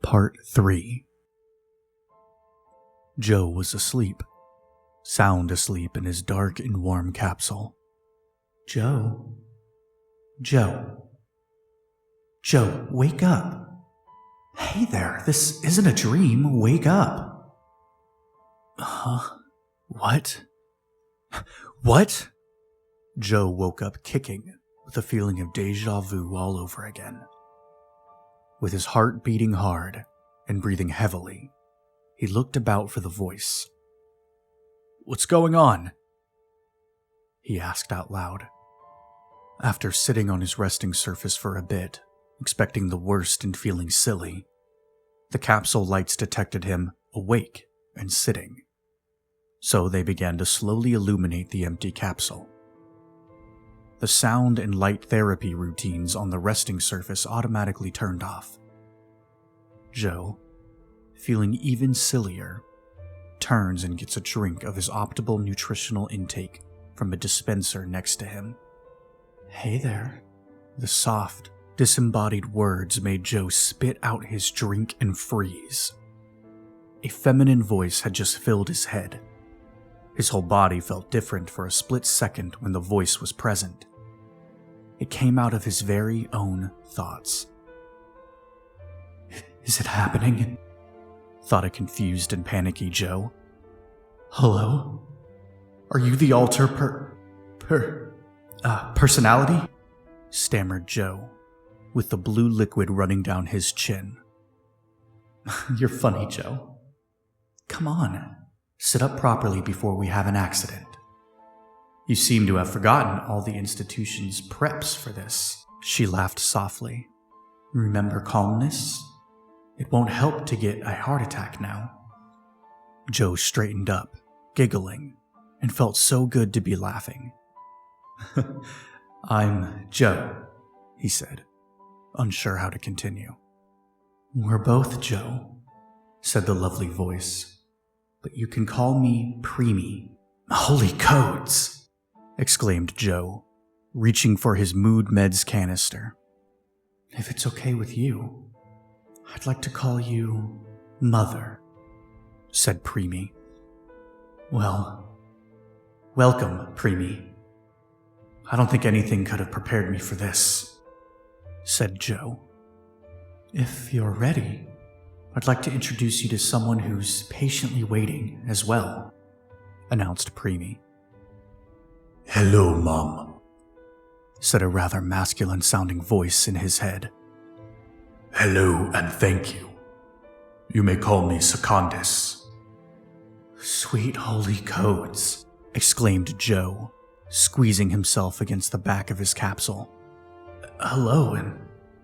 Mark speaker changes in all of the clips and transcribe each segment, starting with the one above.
Speaker 1: Part 3. Joe was asleep, sound asleep in his dark and warm capsule. Joe, wake up. Hey there, this isn't a dream, wake up. What? Joe woke up kicking, with a feeling of déjà vu all over again. With his heart beating hard and breathing heavily, he looked about for the voice. "What's going on?" he asked out loud. After sitting on his resting surface for a bit, expecting the worst and feeling silly, the capsule lights detected him awake and sitting. So they began to slowly illuminate the empty capsule. The sound and light therapy routines on the resting surface automatically turned off. Joe, feeling even sillier, turns and gets a drink of his optimal nutritional intake from a dispenser next to him. Hey there. The soft, disembodied words made Joe spit out his drink and freeze. A feminine voice had just filled his head. His whole body felt different for a split second when the voice was present. It came out of his very own thoughts. Is it happening? Thought a confused and panicky Joe. Hello? Are you the alter personality? Stammered Joe, with the blue liquid running down his chin. You're funny, Joe. Come on, sit up properly before we have an accident. You seem to have forgotten all the institution's preps for this. She laughed softly. Remember calmness? It won't help to get a heart attack now. Joe straightened up, giggling, and felt so good to be laughing. I'm Joe, he said, unsure how to continue. We're both Joe, said the lovely voice, but you can call me Preemie. Holy codes, exclaimed Joe, reaching for his mood meds canister. If it's okay with you, I'd like to call you Mother, said Preemie. Well, welcome, Preemie. I don't think anything could have prepared me for this, said Joe. If you're ready, I'd like to introduce you to someone who's patiently waiting as well, announced Preemie. Hello, Mom, said a rather masculine-sounding voice in his head. Hello and thank you. You may call me Secondus. Sweet holy codes, exclaimed Joe, squeezing himself against the back of his capsule. Hello and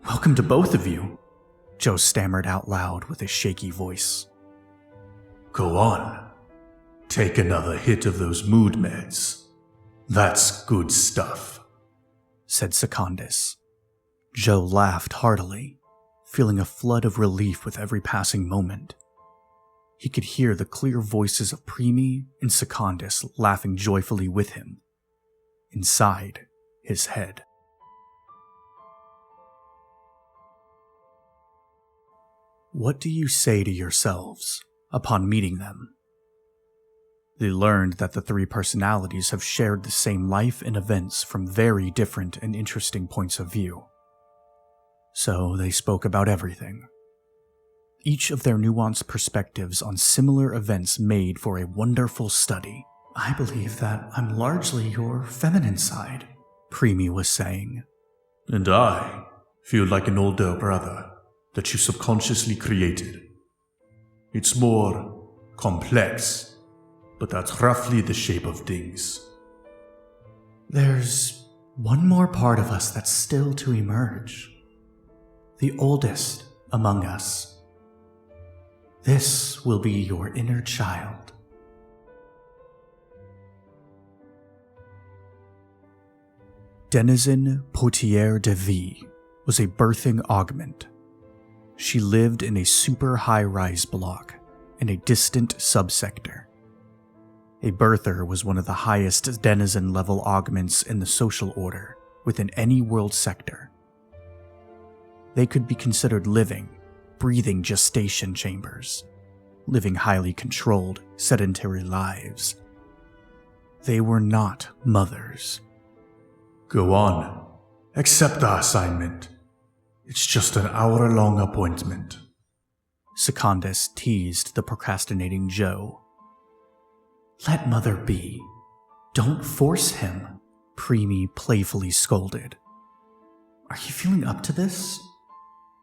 Speaker 1: welcome to both of you, Joe stammered out loud with a shaky voice. Go on. Take another hit of those mood meds. That's good stuff, said Secondus. Joe laughed heartily, feeling a flood of relief with every passing moment. He could hear the clear voices of Preemie and Secondus laughing joyfully with him, inside his head. What do you say to yourselves upon meeting them? They learned that the three personalities have shared the same life and events from very different and interesting points of view. So they spoke about everything. Each of their nuanced perspectives on similar events made for a wonderful study. I believe that I'm largely your feminine side, Preemie was saying. And I feel like an older brother that you subconsciously created. It's more complex, but that's roughly the shape of things. There's one more part of us that's still to emerge. The oldest among us. This will be your inner child. Denizen Potier de Vie was a birthing augment. She lived in a super high-rise block in a distant subsector. A birther was one of the highest denizen-level augments in the social order within any world sector. They could be considered living, breathing gestation chambers, living highly controlled, sedentary lives. They were not mothers.
Speaker 2: Go on. Accept the assignment. It's just an hour-long appointment.
Speaker 1: Secondus teased the procrastinating Joe. Let Mother be. Don't force him, Preemie playfully scolded. Are you feeling up to this?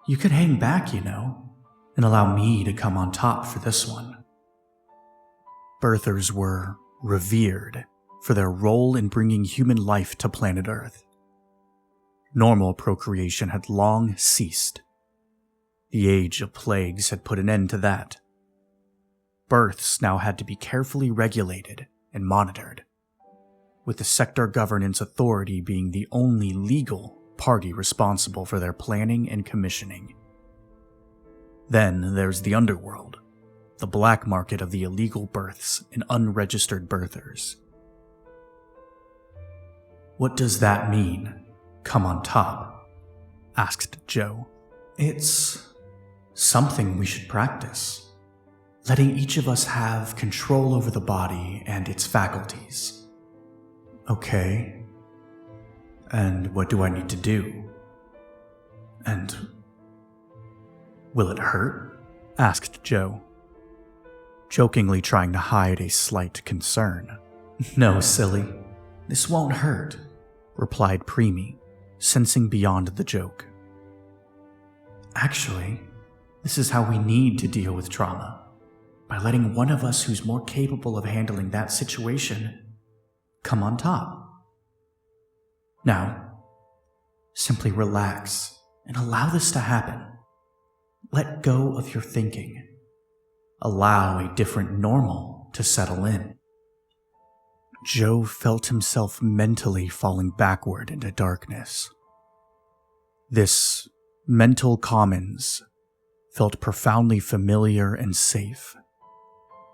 Speaker 1: You could hang back, and allow me to come on top for this one. Birthers were revered for their role in bringing human life to planet Earth. Normal procreation had long ceased. The age of plagues had put an end to that. Births now had to be carefully regulated and monitored, with the sector governance authority being the only legal party responsible for their planning and commissioning. Then there's the underworld, the black market of the illegal births and unregistered birthers. What does that mean, come on top? Asked Joe. It's something we should practice, letting each of us have control over the body and its faculties. Okay. And what do I need to do? And will it hurt? Asked Joe, jokingly trying to hide a slight concern. No, silly. This won't hurt, replied Preemie, sensing beyond the joke. Actually, this is how we need to deal with trauma, by letting one of us who's more capable of handling that situation come on top. Now, simply relax and allow this to happen. Let go of your thinking. Allow a different normal to settle in. Joe felt himself mentally falling backward into darkness. This mental commons felt profoundly familiar and safe.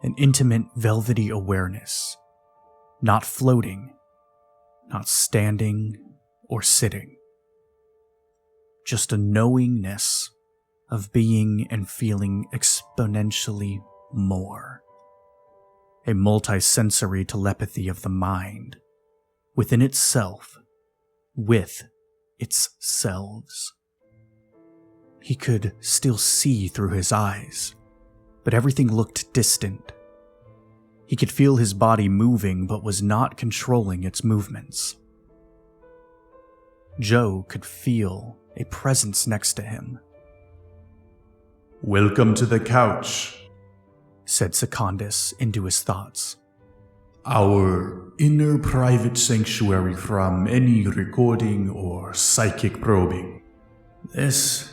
Speaker 1: An intimate, velvety awareness, not floating, not standing or sitting. Just a knowingness of being and feeling exponentially more. A multisensory telepathy of the mind, within itself, with its selves. He could still see through his eyes, but everything looked distant. He could feel his body moving, but was not controlling its movements. Joe could feel a presence next to him.
Speaker 2: Welcome to the couch,
Speaker 1: said Secondus into his thoughts.
Speaker 2: Our inner private sanctuary from any recording or psychic probing.
Speaker 1: This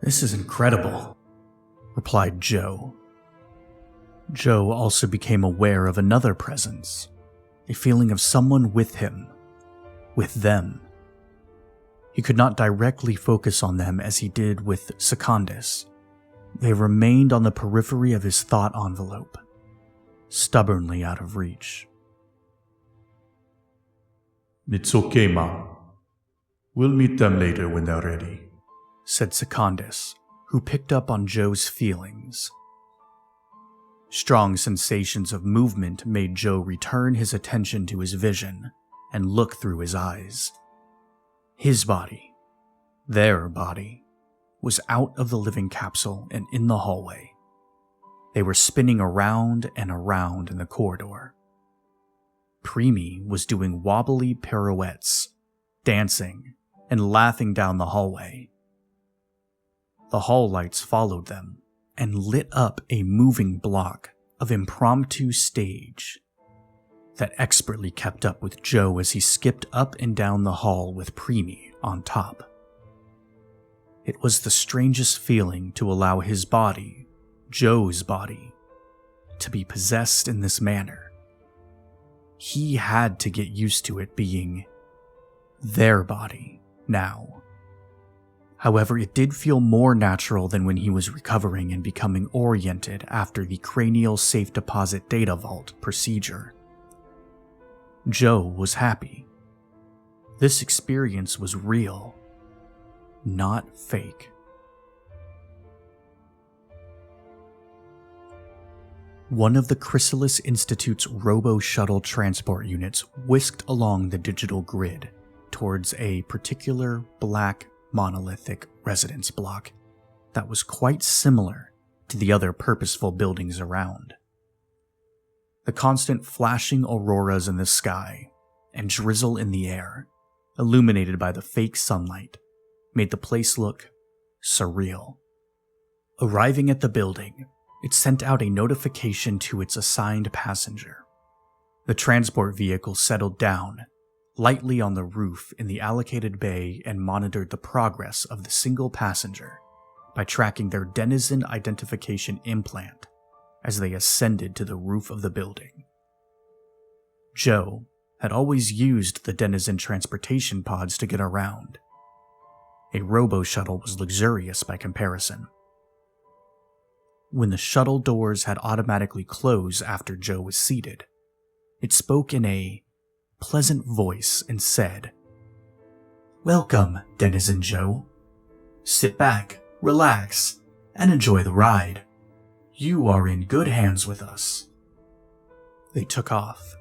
Speaker 1: is incredible, replied Joe. Joe also became aware of another presence, a feeling of someone with him, with them. He could not directly focus on them as he did with Secondus. They remained on the periphery of his thought envelope, stubbornly out of reach.
Speaker 2: It's okay, Mom. We'll meet them later when they're ready,
Speaker 1: said Secondus, who picked up on Joe's feelings. Strong sensations of movement made Joe return his attention to his vision and look through his eyes. His body, their body, was out of the living capsule and in the hallway. They were spinning around and around in the corridor. Preemie was doing wobbly pirouettes, dancing, and laughing down the hallway. The hall lights followed them and lit up a moving block of impromptu stage that expertly kept up with Joe as he skipped up and down the hall with Preemie on top. It was the strangest feeling to allow his body, Joe's body, to be possessed in this manner. He had to get used to it being their body now. However, it did feel more natural than when he was recovering and becoming oriented after the cranial safe deposit data vault procedure. Joe was happy. This experience was real, not fake. One of the Chrysalis Institute's Robo Shuttle transport units whisked along the digital grid towards a particular black monolithic residence block that was quite similar to the other purposeful buildings around. The constant flashing auroras in the sky and drizzle in the air, illuminated by the fake sunlight, made the place look surreal. Arriving at the building, it sent out a notification to its assigned passenger. The transport vehicle settled down lightly on the roof in the allocated bay and monitored the progress of the single passenger by tracking their denizen identification implant as they ascended to the roof of the building. Joe had always used the denizen transportation pods to get around. A Robo Shuttle was luxurious by comparison. When the shuttle doors had automatically closed after Joe was seated, it spoke in a pleasant voice and said, "Welcome, Denizen Joe. Sit back, relax, and enjoy the ride. You are in good hands with us." They took off,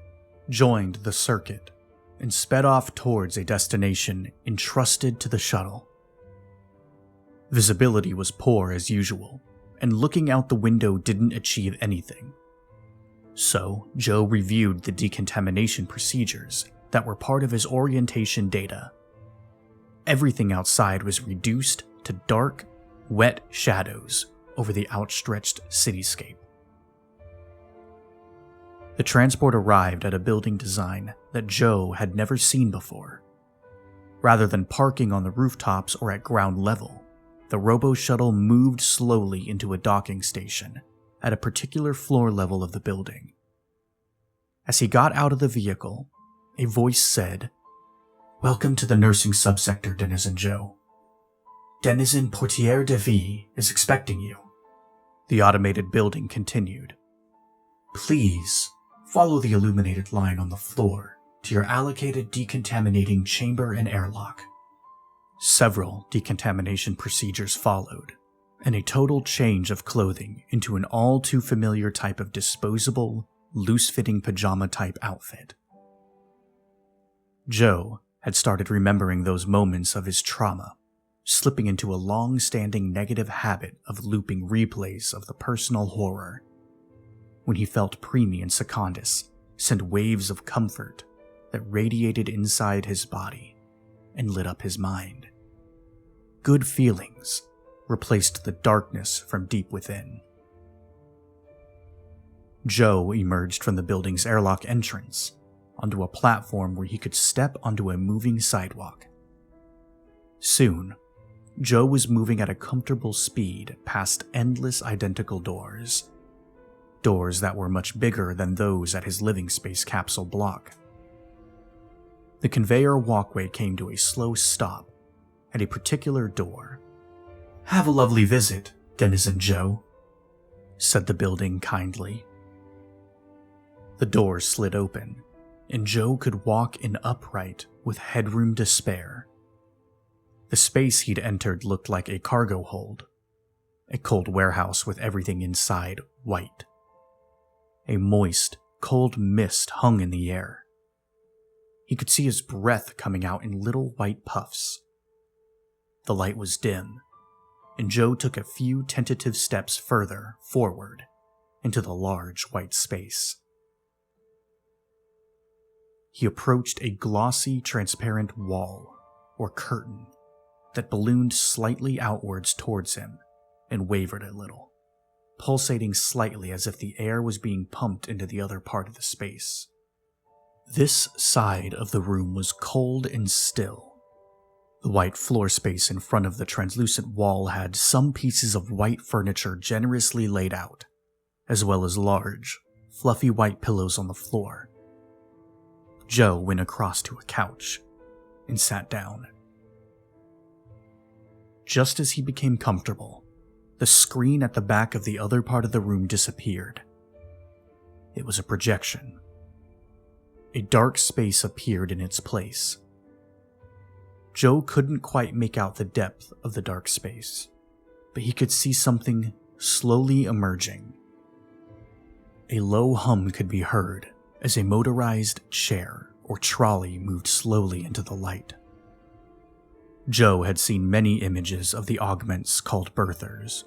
Speaker 1: joined the circuit, and sped off towards a destination entrusted to the shuttle. Visibility was poor as usual, and looking out the window didn't achieve anything. So, Joe reviewed the decontamination procedures that were part of his orientation data. Everything outside was reduced to dark, wet shadows over the outstretched cityscape. The transport arrived at a building design that Joe had never seen before. Rather than parking on the rooftops or at ground level, the Robo Shuttle moved slowly into a docking station at a particular floor level of the building. As he got out of the vehicle, a voice said, "Welcome to the nursing subsector, Denizen Joe. Denizen Portiere de Vie is expecting you." The automated building continued. "Please follow the illuminated line on the floor to your allocated decontaminating chamber and airlock." Several decontamination procedures followed, and a total change of clothing into an all too familiar type of disposable, loose-fitting pajama-type outfit. Joe had started remembering those moments of his trauma, slipping into a long-standing negative habit of looping replays of the personal horror, when he felt Preemie and Secondus send waves of comfort that radiated inside his body and lit up his mind. Good feelings replaced the darkness from deep within. Joe emerged from the building's airlock entrance onto a platform where he could step onto a moving sidewalk. Soon, Joe was moving at a comfortable speed past endless identical doors. Doors that were much bigger than those at his living space capsule block. The conveyor walkway came to a slow stop at a particular door. "Have a lovely visit, Denizen Joe," said the building kindly. The door slid open, and Joe could walk in upright with headroom to spare. The space he'd entered looked like a cargo hold, a cold warehouse with everything inside white. A moist, cold mist hung in the air. He could see his breath coming out in little white puffs. The light was dim, and Joe took a few tentative steps further forward into the large white space. He approached a glossy, transparent wall, or curtain, that ballooned slightly outwards towards him and wavered a little, pulsating slightly as if the air was being pumped into the other part of the space. This side of the room was cold and still. The white floor space in front of the translucent wall had some pieces of white furniture generously laid out, as well as large, fluffy white pillows on the floor. Joe went across to a couch and sat down. Just as he became comfortable, the screen at the back of the other part of the room disappeared. It was a projection. A dark space appeared in its place. Joe couldn't quite make out the depth of the dark space, but he could see something slowly emerging. a low hum could be heard as a motorized chair or trolley moved slowly into the light. Joe had seen many images of the augments called birthers,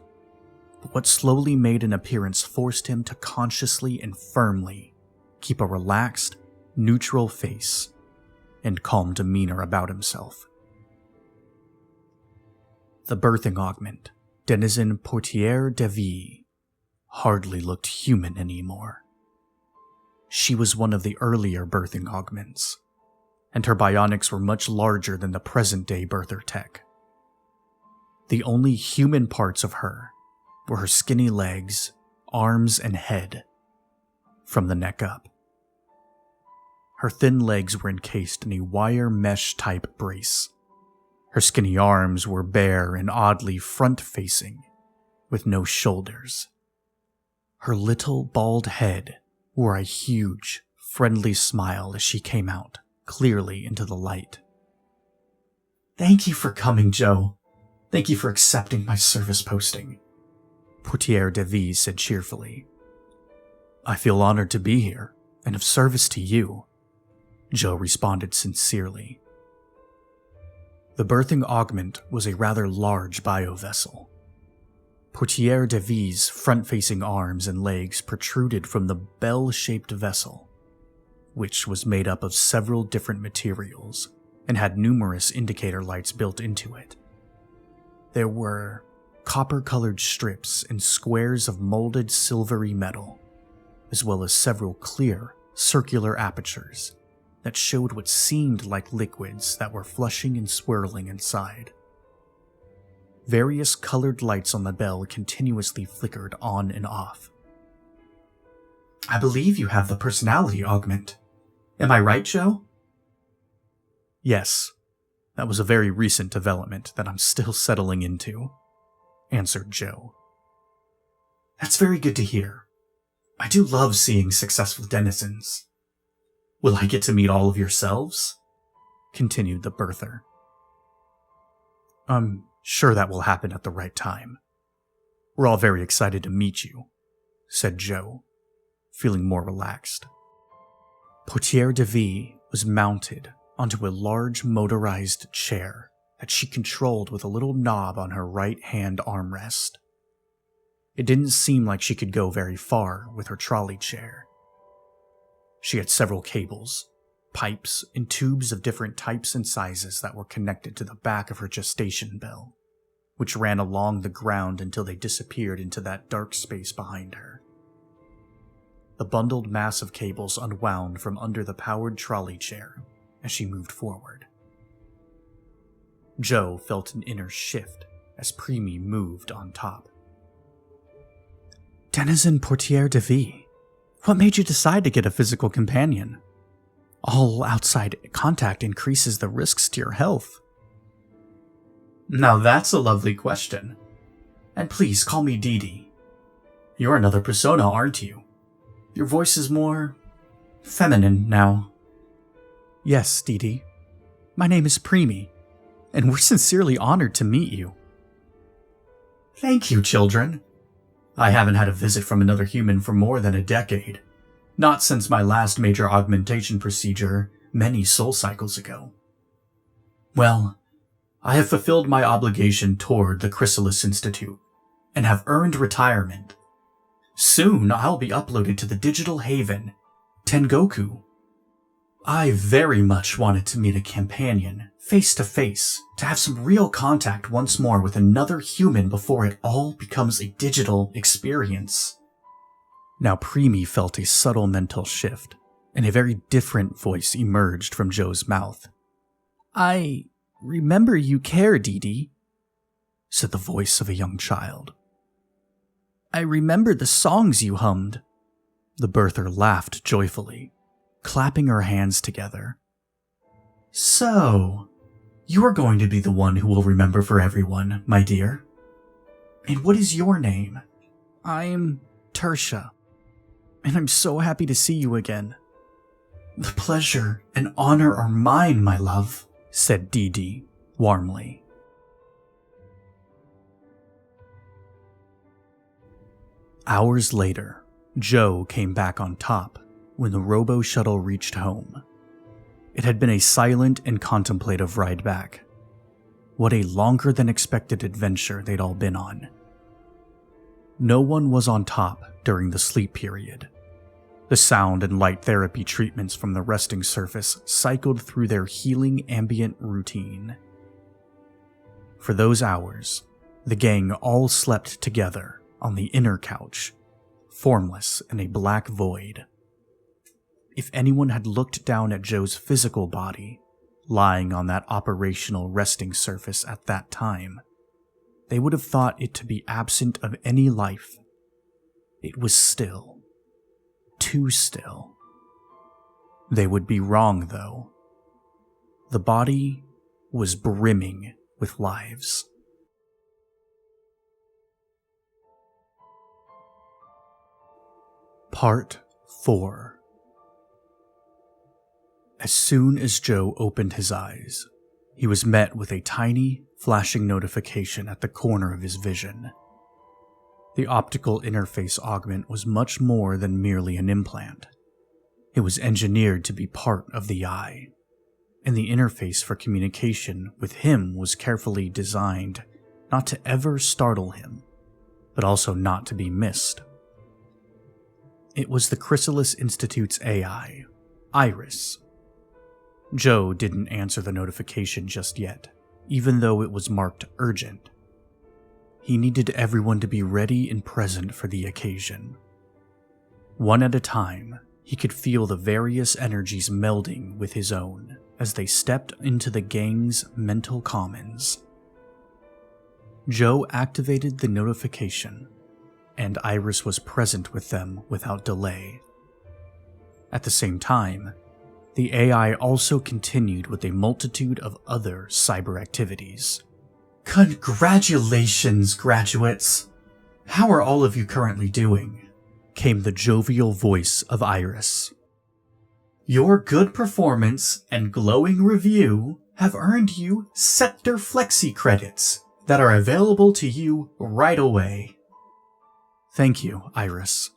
Speaker 1: but what slowly made an appearance forced him to consciously and firmly keep a relaxed, neutral face and calm demeanor about himself. The birthing augment, Denizen Portière de Vie, hardly looked human anymore. She was one of the earlier birthing augments, and her bionics were much larger than the present-day birther tech. The only human parts of her were her skinny legs, arms, and head, from the neck up. Her thin legs were encased in a wire mesh-type brace. Her skinny arms were bare and oddly front-facing, with no shoulders. Her little bald head wore a huge, friendly smile as she came out, clearly into the light. "Thank you for coming, Joe. Thank you for accepting my service posting," Portière de Vie said cheerfully. "I feel honored to be here, and of service to you," Joe responded sincerely. The birthing augment was a rather large biovessel. Portière de Vie's front-facing arms and legs protruded from the bell-shaped vessel, which was made up of several different materials and had numerous indicator lights built into it. There were copper-colored strips and squares of molded silvery metal, as well as several clear, circular apertures that showed what seemed like liquids that were flushing and swirling inside. Various colored lights on the bell continuously flickered on and off. "I believe you have the personality augment. Am I right, Joe?" "Yes. That was a very recent development that I'm still settling into," answered Joe. "That's very good to hear. I do love seeing successful denizens. Will I get to meet all of yourselves?" continued the birther. "I'm sure that will happen at the right time. We're all very excited to meet you," said Joe, feeling more relaxed. Portière de Vie was mounted onto a large motorized chair that she controlled with a little knob on her right-hand armrest. It didn't seem like she could go very far with her trolley chair. She had several cables, pipes, and tubes of different types and sizes that were connected to the back of her gestation bell, which ran along the ground until they disappeared into that dark space behind her. The bundled mass of cables unwound from under the powered trolley chair as she moved forward. Joe felt an inner shift as Preemie moved on top. "Denizen Portière de Vie, what made you decide to get a physical companion? All outside contact increases the risks to your health." "Now that's a lovely question. And please call me Dee Dee. You're another persona, aren't you? Your voice is more feminine now." "Yes, Dee Dee. My name is Preemie, and we're sincerely honored to meet you." "Thank you, children. I haven't had a visit from another human for more than a decade. Not since my last major augmentation procedure many soul cycles ago. Well, I have fulfilled my obligation toward the Chrysalis Institute and have earned retirement. Soon I'll be uploaded to the digital haven, Tengoku. I very much wanted to meet a companion, face to face, to have some real contact once more with another human before it all becomes a digital experience." Now Preemie felt a subtle mental shift, and a very different voice emerged from Joe's mouth. "I remember you care, Dee Dee," said the voice of a young child. "I remember the songs you hummed." The birther laughed joyfully, clapping her hands together. "So, you're going to be the one who will remember for everyone, my dear. And what is your name?" "I'm Tertia, and I'm so happy to see you again." "The pleasure and honor are mine, my love," said Dee Dee warmly. Hours later, Joe came back on top when the Robo Shuttle reached home. It had been a silent and contemplative ride back. What a longer than expected adventure they'd all been on. No one was on top during the sleep period. The sound and light therapy treatments from the resting surface cycled through their healing ambient routine. For those hours, the gang all slept together on the inner couch, formless in a black void. If anyone had looked down at Joe's physical body, lying on that operational resting surface at that time, they would have thought it to be absent of any life. It was still. Too still. They would be wrong, though. The body was brimming with lives. Part 4. As soon as Joe opened his eyes, he was met with a tiny, flashing notification at the corner of his vision. The optical interface augment was much more than merely an implant. It was engineered to be part of the eye, and the interface for communication with him was carefully designed not to ever startle him, but also not to be missed. It was the Chrysalis Institute's AI, Iris. Joe didn't answer the notification just yet, even though it was marked urgent. He needed everyone to be ready and present for the occasion. One at a time, he could feel the various energies melding with his own as they stepped into the gang's mental commons. Joe activated the notification, and Iris was present with them without delay. At the same time, the AI also continued with a multitude of other cyber activities. "Congratulations, graduates! How are all of you currently doing?" came the jovial voice of Iris. "Your good performance and glowing review have earned you Sector Flexi credits that are available to you right away." "Thank you, Iris.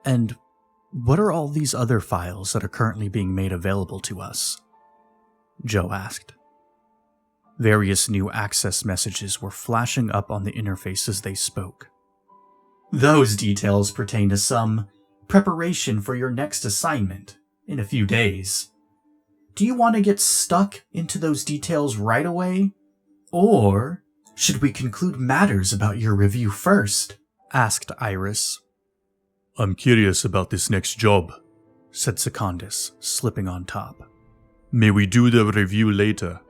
Speaker 1: And what are all these other files that are currently being made available to us?" Joe asked. Various new access messages were flashing up on the interface as they spoke. "Those details pertain to some preparation for your next assignment in a few days. Do you want to get stuck into those details right away? Or should we conclude matters about your review first?" asked Iris.
Speaker 2: "I'm curious about this next job,"
Speaker 1: said Secondus, slipping on top.
Speaker 2: "May we do the review later?"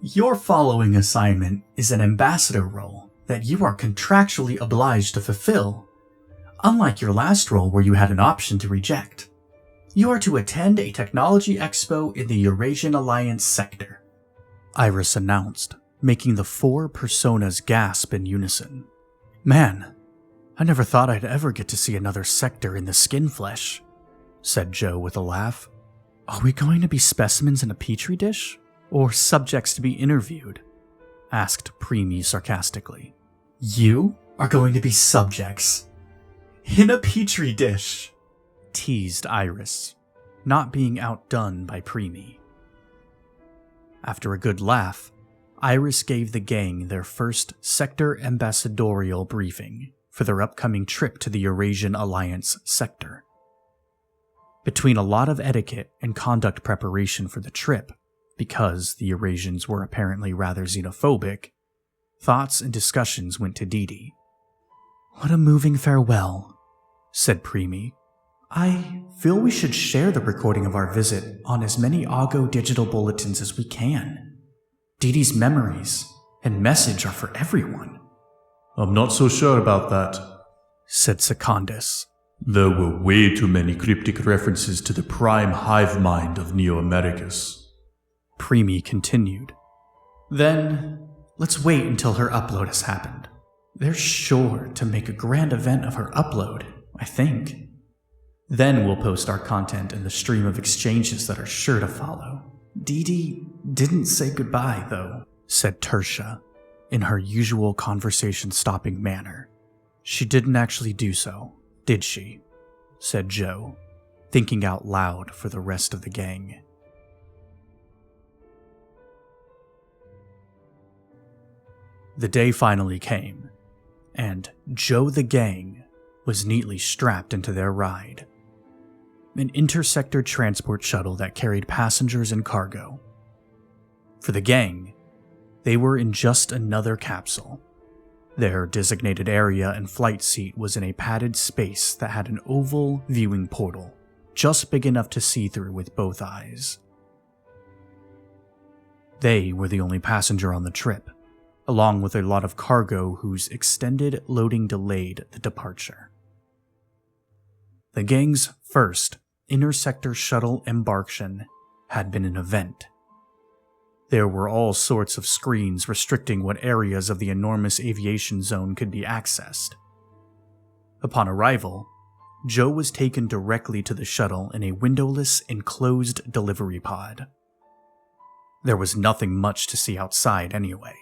Speaker 1: "Your following assignment is an ambassador role that you are contractually obliged to fulfill, unlike your last role where you had an option to reject. You are to attend a technology expo in the Eurasian Alliance sector," Iris announced, making the 4 personas gasp in unison. "Man, I never thought I'd ever get to see another sector in the skin flesh," said Joe with a laugh. "Are we going to be specimens in a petri dish? Or subjects to be interviewed?" asked Preemie sarcastically. "You are going to be subjects. In a petri dish," teased Iris, not being outdone by Preemie. After a good laugh, Iris gave the gang their first sector ambassadorial briefing for their upcoming trip to the Eurasian Alliance sector. Between a lot of etiquette and conduct preparation for the trip, because the Eurasians were apparently rather xenophobic, thoughts and discussions went to Dee. "What a moving farewell," said Preemie. "I feel we should share the recording of our visit on as many Augo digital bulletins as we can. Dee's memories and message are for everyone."
Speaker 2: "I'm not so sure about that,"
Speaker 1: said Secondus.
Speaker 2: "There were way too many cryptic references to the prime hive mind of Neo-Americus."
Speaker 1: Preemie continued. "Then, let's wait until her upload has happened. They're sure to make a grand event of her upload, I think. Then we'll post our content in the stream of exchanges that are sure to follow." "Dee didn't say goodbye, though," said Tertia, in her usual conversation-stopping manner. She didn't actually do so, "Did she?" said Joe, thinking out loud for the rest of the gang. The day finally came, and Joe the gang was neatly strapped into their ride. An intersector transport shuttle that carried passengers and cargo. For the gang, they were in just another capsule. Their designated area and flight seat was in a padded space that had an oval viewing portal, just big enough to see through with both eyes. They were the only passenger on the trip, along with a lot of cargo whose extended loading delayed the departure. The gang's first intersector shuttle embarkation had been an event. There were all sorts of screens restricting what areas of the enormous aviation zone could be accessed. Upon arrival, Joe was taken directly to the shuttle in a windowless, enclosed delivery pod. There was nothing much to see outside anyway.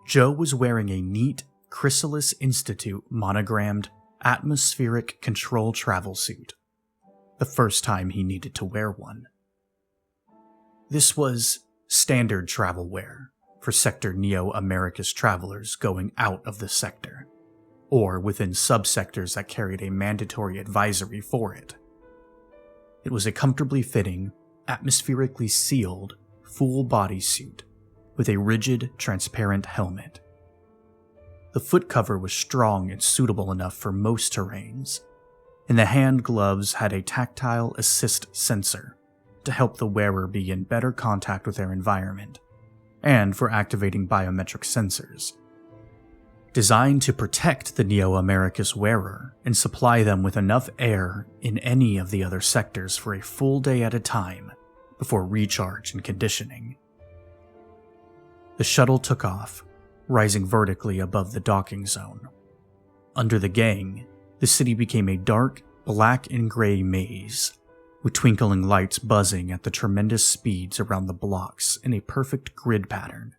Speaker 1: Joe was wearing a neat Chrysalis Institute monogrammed atmospheric control travel suit, the first time he needed to wear one. This was standard travel wear for Sector Neo Americas travelers going out of the sector, or within subsectors that carried a mandatory advisory for it. It was a comfortably fitting, atmospherically sealed, full-body suit with a rigid, transparent helmet. The foot cover was strong and suitable enough for most terrains, and the hand gloves had a tactile assist sensor to help the wearer be in better contact with their environment, and for activating biometric sensors. Designed to protect the Neo Americas wearer and supply them with enough air in any of the other sectors for a full day at a time before recharge and conditioning. The shuttle took off, rising vertically above the docking zone. Under the gang, the city became a dark, black and gray maze, with twinkling lights buzzing at the tremendous speeds around the blocks in a perfect grid pattern.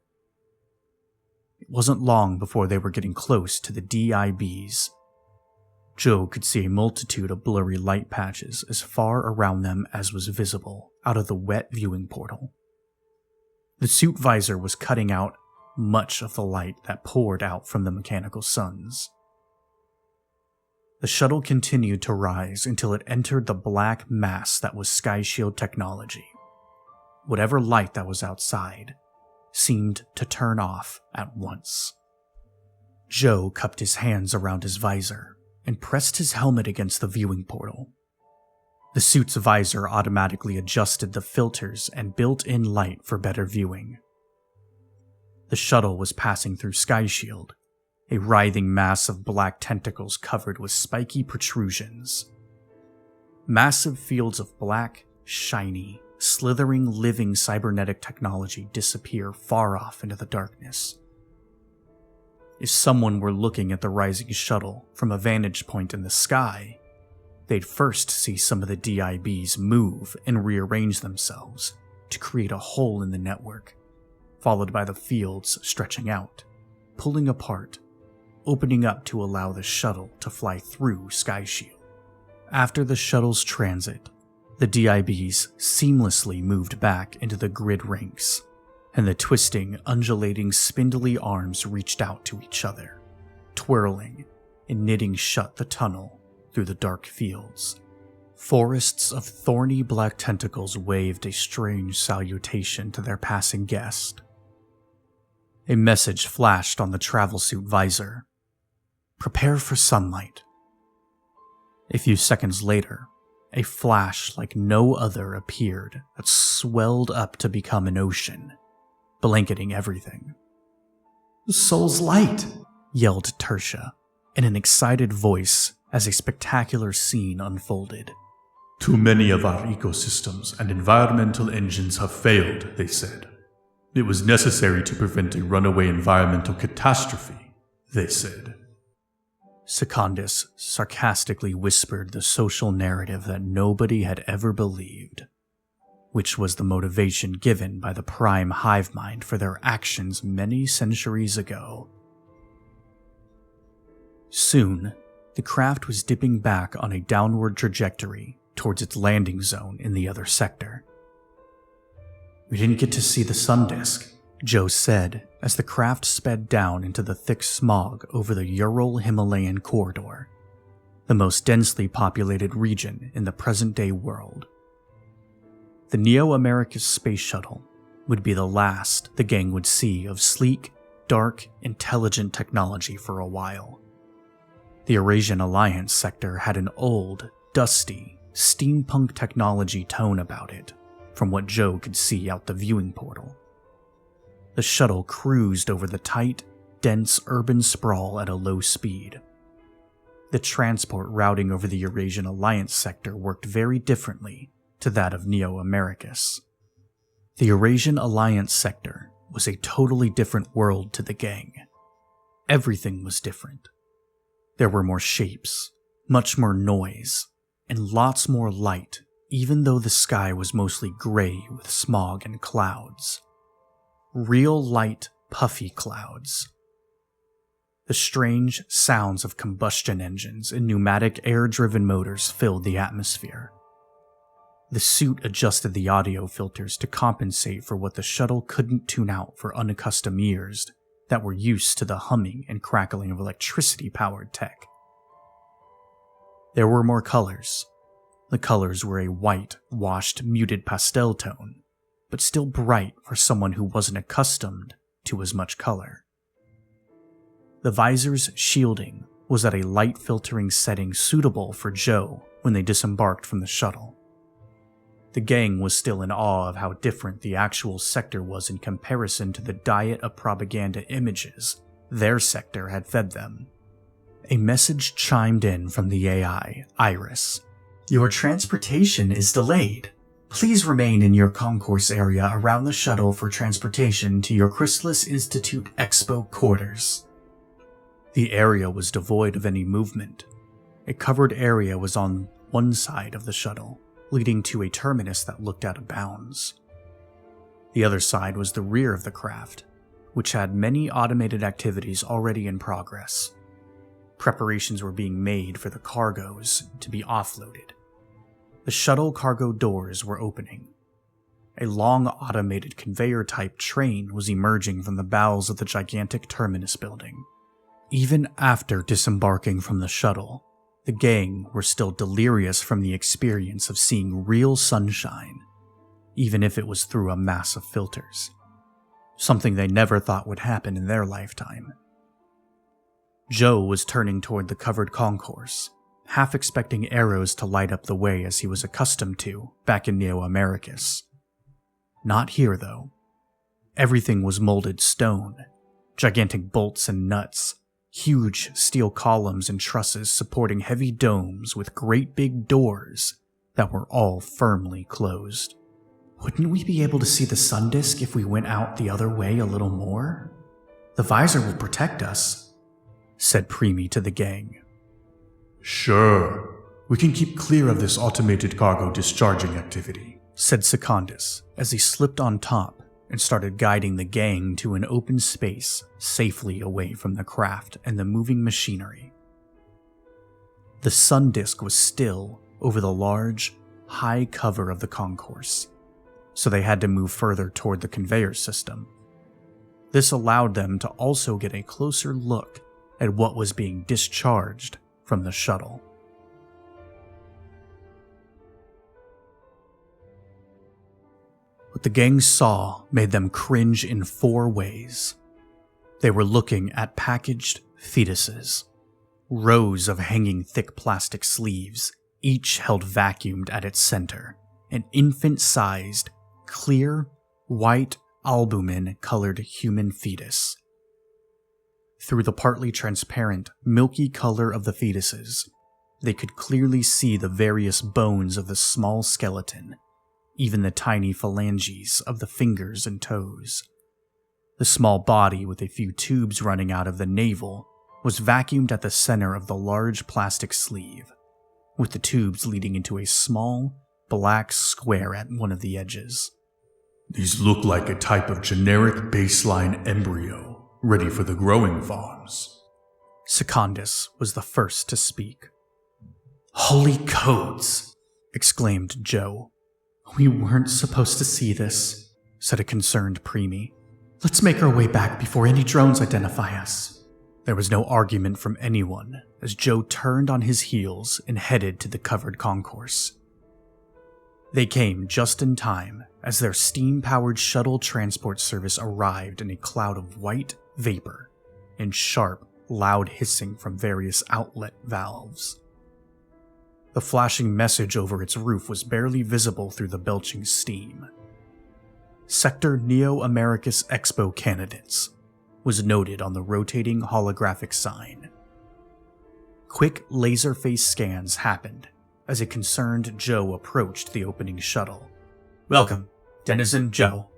Speaker 1: It wasn't long before they were getting close to the DIBs. Joe could see a multitude of blurry light patches as far around them as was visible out of the wet viewing portal. The suit visor was cutting out much of the light that poured out from the mechanical suns. The shuttle continued to rise until it entered the black mass that was Sky Shield technology. Whatever light that was outside seemed to turn off at once. Joe cupped his hands around his visor and pressed his helmet against the viewing portal. The suit's visor automatically adjusted the filters and built-in light for better viewing. The shuttle was passing through Sky Shield, a writhing mass of black tentacles covered with spiky protrusions. Massive fields of black, shiny, slithering living cybernetic technology disappear far off into the darkness. If someone were looking at the rising shuttle from a vantage point in the sky, they'd first see some of the DIBs move and rearrange themselves to create a hole in the network, followed by the fields stretching out, pulling apart, opening up to allow the shuttle to fly through Sky Shield. After the shuttle's transit, the DIBs seamlessly moved back into the grid ranks, and the twisting, undulating, spindly arms reached out to each other, twirling and knitting shut the tunnel through the dark fields. Forests of thorny black tentacles waved a strange salutation to their passing guest. A message flashed on the travel suit visor. "Prepare for sunlight." A few seconds later, a flash like no other appeared that swelled up to become an ocean, blanketing everything. "The soul's light!" yelled Tertia in an excited voice as a spectacular scene unfolded.
Speaker 2: Too many of our ecosystems and environmental engines have failed, they said. It was necessary to prevent a runaway environmental catastrophe, they said.
Speaker 1: Secundus sarcastically whispered the social narrative that nobody had ever believed, which was the motivation given by the prime hive mind for their actions many centuries ago. Soon, The craft was dipping back on a downward trajectory towards its landing zone in the other sector. "We didn't get to see the sun disk," Joe said as the craft sped down into the thick smog over the Ural-Himalayan corridor, the most densely populated region in the present-day world. The Neo-Americas space shuttle would be the last the gang would see of sleek, dark, intelligent technology for a while. The Eurasian Alliance sector had an old, dusty, steampunk technology tone about it, from what Joe could see out the viewing portal. The shuttle cruised over the tight, dense urban sprawl at a low speed. The transport routing over the Eurasian Alliance sector worked very differently to that of Neo-Americas. The Eurasian Alliance sector was a totally different world to the gang. Everything was different. There were more shapes, much more noise, and lots more light, even though the sky was mostly gray with smog and clouds. Real light, puffy clouds. The strange sounds of combustion engines and pneumatic air-driven motors filled the atmosphere. The suit adjusted the audio filters to compensate for what the shuttle couldn't tune out for unaccustomed ears that were used to the humming and crackling of electricity-powered tech. There were more colors. The colors were a white, washed, muted pastel tone, but still bright for someone who wasn't accustomed to as much color. The visor's shielding was at a light filtering setting suitable for Joe when they disembarked from the shuttle. The gang was still in awe of how different the actual sector was in comparison to the diet of propaganda images their sector had fed them. A message chimed in from the AI, Iris. "Your transportation is delayed. Please remain in your concourse area around the shuttle for transportation to your Chrysalis Institute Expo quarters." The area was devoid of any movement. A covered area was on one side of the shuttle, leading to a terminus that looked out of bounds. The other side was the rear of the craft, which had many automated activities already in progress. Preparations were being made for the cargoes to be offloaded. The shuttle cargo doors were opening. A long automated conveyor-type train was emerging from the bowels of the gigantic terminus building. Even after disembarking from the shuttle, the gang were still delirious from the experience of seeing real sunshine, even if it was through a mass of filters. Something they never thought would happen in their lifetime. Joe was turning toward the covered concourse, half expecting arrows to light up the way as he was accustomed to back in Neo-Americas. Not here, though. Everything was molded stone, gigantic bolts and nuts, huge steel columns and trusses supporting heavy domes with great big doors that were all firmly closed. "Wouldn't we be able to see the sun disk if we went out the other way a little more? The visor will protect us," said Preemy to the gang.
Speaker 2: "Sure, we can keep clear of this automated cargo discharging activity,"
Speaker 1: said Secondus as he slipped on top and started guiding the gang to an open space safely away from the craft and the moving machinery. The sun disk was still over the large, high cover of the concourse, so they had to move further toward the conveyor system. This allowed them to also get a closer look at what was being discharged from the shuttle. What the gang saw made them cringe in 4 ways. They were looking at packaged fetuses, rows of hanging thick plastic sleeves, each held vacuumed at its center, an infant-sized, clear, white albumin-colored human fetus. Through the partly transparent, milky color of the fetuses, they could clearly see the various bones of the small skeleton, even the tiny phalanges of the fingers and toes. The small body, with a few tubes running out of the navel, was vacuumed at the center of the large plastic sleeve, with the tubes leading into a small, black square at one of the edges.
Speaker 2: "These look like a type of generic baseline embryo, ready for the growing farms,"
Speaker 1: Secondus was the first to speak. "Holy codes!" exclaimed Joe. "We weren't supposed to see this," said a concerned preemie. "Let's make our way back before any drones identify us." There was no argument from anyone as Joe turned on his heels and headed to the covered concourse. They came just in time as their steam-powered shuttle transport service arrived in a cloud of white vapor and sharp, loud hissing from various outlet valves. The flashing message over its roof was barely visible through the belching steam. Sector Neo Americas Expo Candidates was noted on the rotating holographic sign. Quick laser-face scans happened as a concerned Joe approached the opening shuttle. "Welcome, Denizen Joe.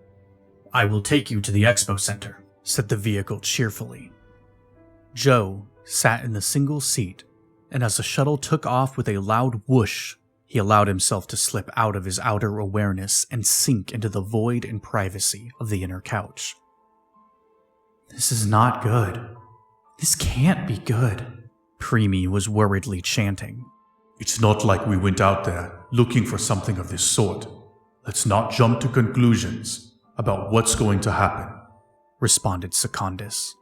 Speaker 1: I will take you to the Expo Center," said the vehicle cheerfully. Joe sat in the single seat, and as the shuttle took off with a loud whoosh, he allowed himself to slip out of his outer awareness and sink into the void and privacy of the inner couch. "This is not good. This can't be good," Preemie was worriedly chanting.
Speaker 2: "It's not like we went out there looking for something of this sort. Let's not jump to conclusions about what's going to happen," responded Secondus.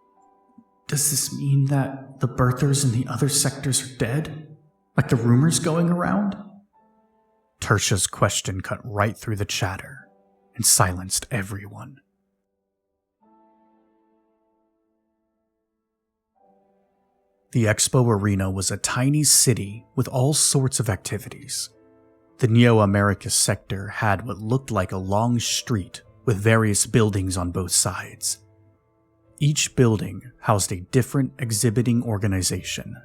Speaker 1: "Does this mean that the birthers in the other sectors are dead? Like the rumors going around?" Tertia's question cut right through the chatter and silenced everyone. The Expo Arena was a tiny city with all sorts of activities. The Neo Americas sector had what looked like a long street with various buildings on both sides. Each building housed a different exhibiting organization.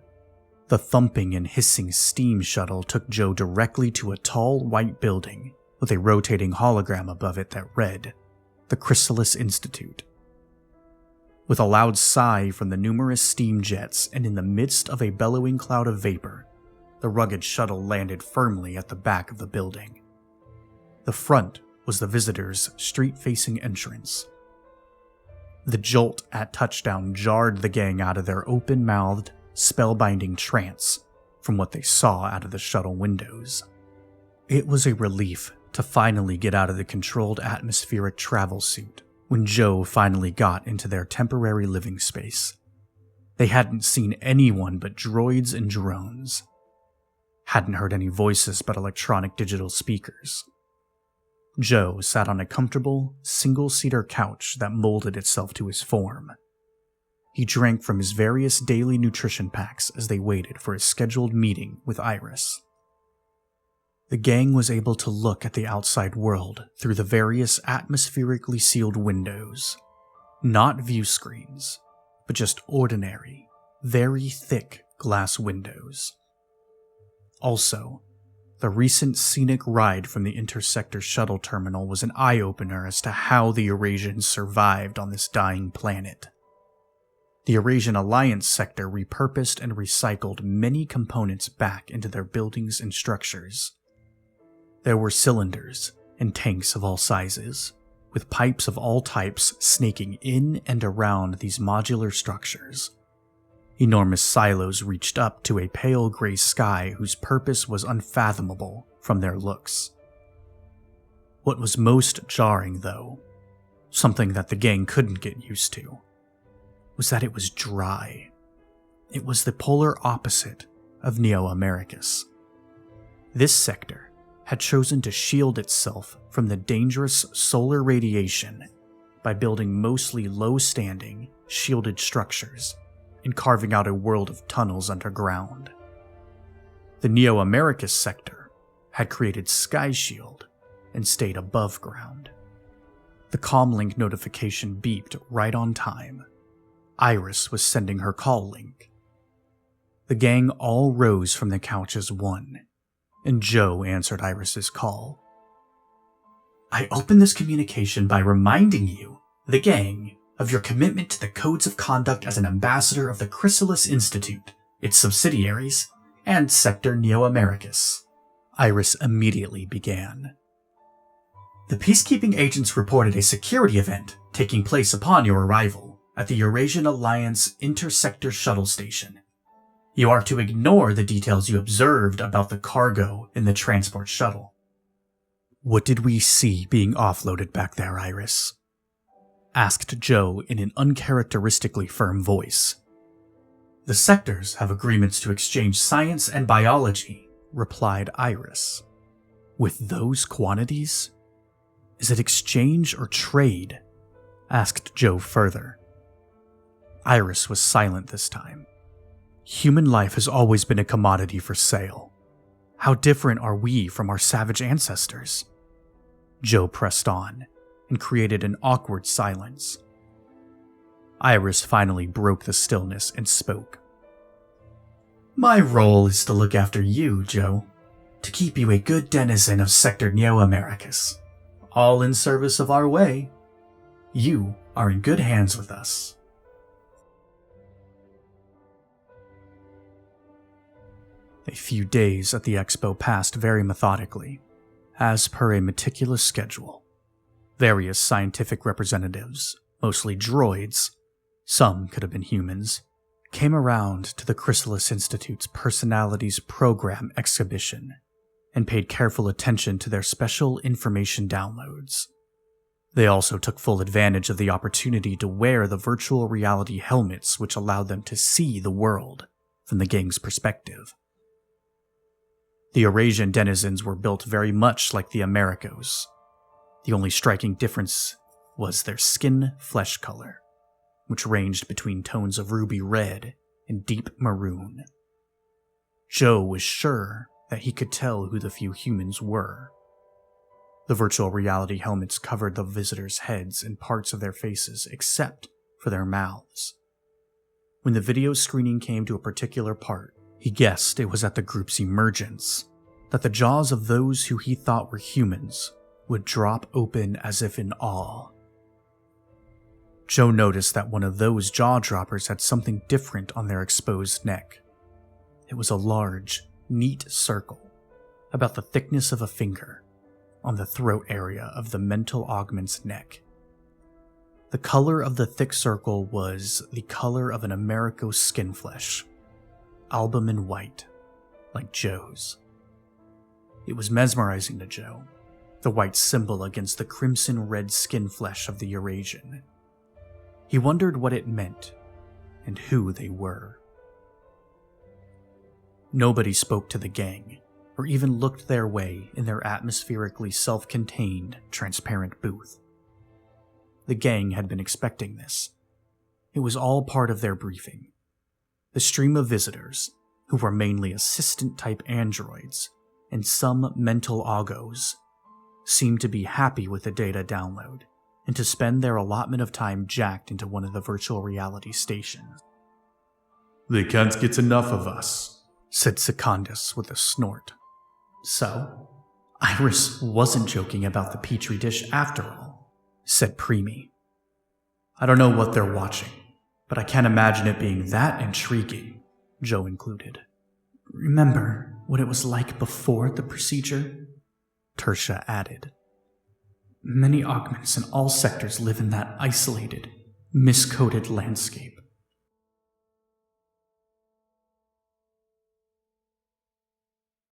Speaker 1: The thumping and hissing steam shuttle took Joe directly to a tall white building with a rotating hologram above it that read, "The Chrysalis Institute." With a loud sigh from the numerous steam jets and in the midst of a bellowing cloud of vapor, the rugged shuttle landed firmly at the back of the building. The front was the visitors' street-facing entrance. The jolt at touchdown jarred the gang out of their open-mouthed, spellbinding trance from what they saw out of the shuttle windows. It was a relief to finally get out of the controlled atmospheric travel suit when Joe finally got into their temporary living space. They hadn't seen anyone but droids and drones. Hadn't heard any voices but electronic digital speakers. Joe sat on a comfortable, single-seater couch that molded itself to his form. He drank from his various daily nutrition packs as they waited for a scheduled meeting with Iris. The gang was able to look at the outside world through the various atmospherically sealed windows. Not view screens, but just ordinary, very thick glass windows. Also, the recent scenic ride from the Intersector shuttle terminal was an eye-opener as to how the Eurasians survived on this dying planet. The Eurasian Alliance sector repurposed and recycled many components back into their buildings and structures. There were cylinders and tanks of all sizes, with pipes of all types snaking in and around these modular structures. Enormous silos reached up to a pale gray sky whose purpose was unfathomable from their looks. What was most jarring, though, something that the gang couldn't get used to, was that it was dry. It was the polar opposite of Neo Americas. This sector had chosen to shield itself from the dangerous solar radiation by building mostly low-standing, shielded structures and carving out a world of tunnels underground. The Neo Americas sector had created Sky Shield and stayed above ground. The comlink notification beeped right on time. Iris was sending her call link. The gang all rose from the couch as one, and Joe answered Iris's call. "I open this communication by reminding you, the gang, of your commitment to the codes of conduct as an ambassador of the Chrysalis Institute, its subsidiaries, and Sector Neo Americas," Iris immediately began. "The peacekeeping agents reported a security event taking place upon your arrival. at the Eurasian Alliance Intersector Shuttle Station. You are to ignore the details you observed about the cargo in the transport shuttle." "What did we see being offloaded back there, Iris?" asked Joe in an uncharacteristically firm voice. "The sectors have agreements to exchange science and biology," replied Iris. "With those quantities? Is it exchange or trade?" asked Joe further. Iris was silent this time. "Human life has always been a commodity for sale. How different are we from our savage ancestors?" Joe pressed on and created an awkward silence. Iris finally broke the stillness and spoke. "My role is to look after you, Joe, to keep you a good denizen of Sector Neo Americas, all in service of our way. You are in good hands with us." A few days at the expo passed very methodically, as per a meticulous schedule. Various scientific representatives, mostly droids, some could have been humans, came around to the Chrysalis Institute's Personalities Program exhibition and paid careful attention to their special information downloads. They also took full advantage of the opportunity to wear the virtual reality helmets which allowed them to see the world from the gang's perspective. The Eurasian denizens were built very much like the Americos. The only striking difference was their skin flesh color, which ranged between tones of ruby red and deep maroon. Joe was sure that he could tell who the few humans were. The virtual reality helmets covered the visitors' heads and parts of their faces except for their mouths. When the video screening came to a particular part, he guessed it was at the group's emergence, that the jaws of those who he thought were humans would drop open as if in awe. Joe noticed that one of those jaw droppers had something different on their exposed neck. It was a large, neat circle, about the thickness of a finger, on the throat area of the mental augment's neck. The color of the thick circle was the color of an Americo's skin flesh, albumin white, like Joe's. It was mesmerizing to Joe, the white symbol against the crimson red skin flesh of the Eurasian. He wondered what it meant, and who they were. Nobody spoke to the gang, or even looked their way in their atmospherically self-contained, transparent booth. The gang had been expecting this. It was all part of their briefing. The stream of visitors, who were mainly assistant-type androids, and some mental augos, seemed to be happy with the data download, and to spend their allotment of time jacked into one of the virtual reality stations.
Speaker 2: "They can't get enough of us,"
Speaker 1: said Secundus with a snort. "So, Iris wasn't joking about the petri dish after all," said Preemy. "I don't know what they're watching, but I can't imagine it being that intriguing," Joe included. "Remember what it was like before the procedure?" Tertia added. "Many augments in all sectors live in that isolated, miscoded landscape.